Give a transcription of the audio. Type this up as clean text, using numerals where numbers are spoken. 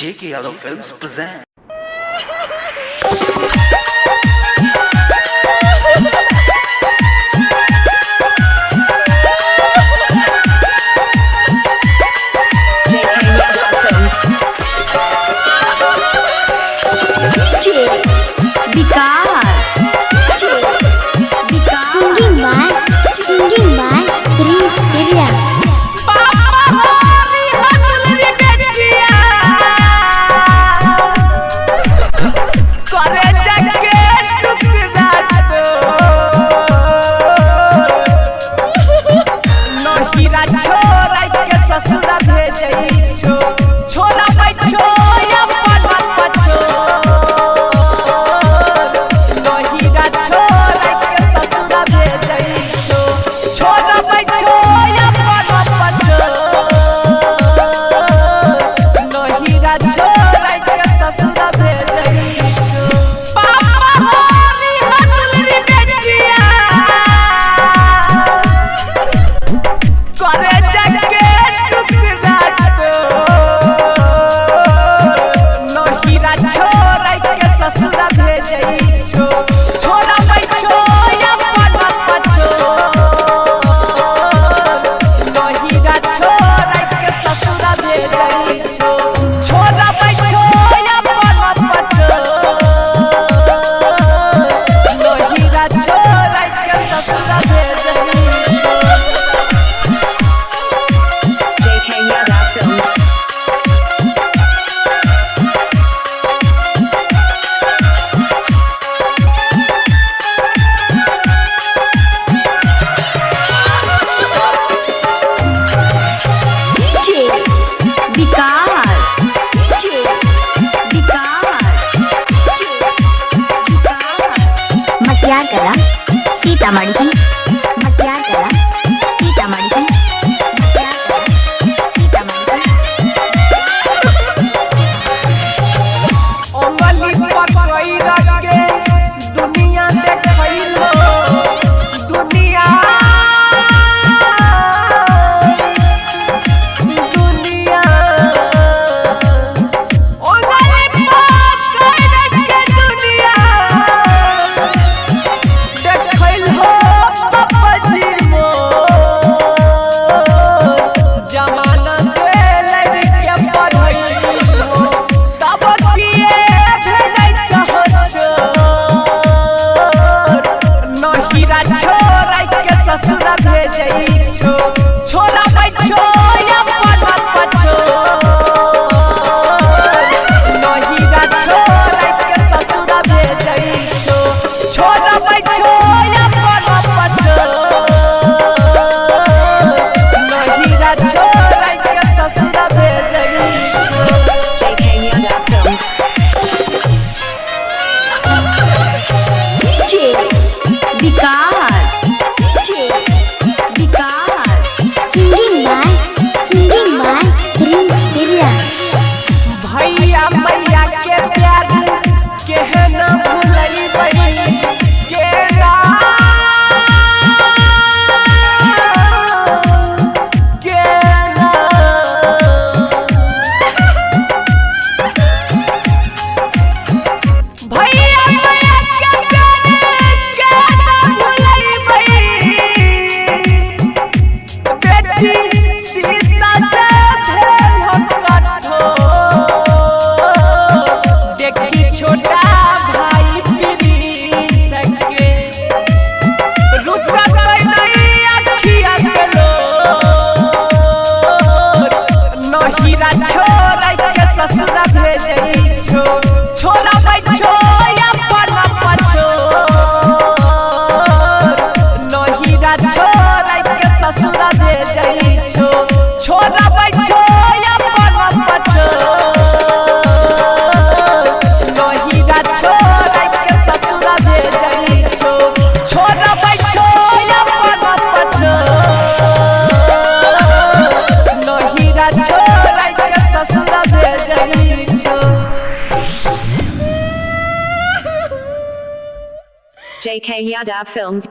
J.K. Yadav Films present. Singing by Prince William. Sitamarhi Matiagala Sitamarhi Singing by Prince William. भैया मैया के प्यार के है ना भूलई बई के भैया मैया के प्यार के ना भूलई बई बेटी सीता से भेल कठो देखी छोटा भाई प्रिंस के रुका नहीं अखिया से लो नहीरा छोड़ के ससुरा भेजई छोरा बैठो अपन पछो नहीरा छोड़ के ससुरा भेजई छोरा बैठो अपन पछो नहीरा छोड़ के ससुरा भेजई छोरा बैठो अपन पछो नहीरा छोड़ के ससुरा भेजई J.K. Yadav Films.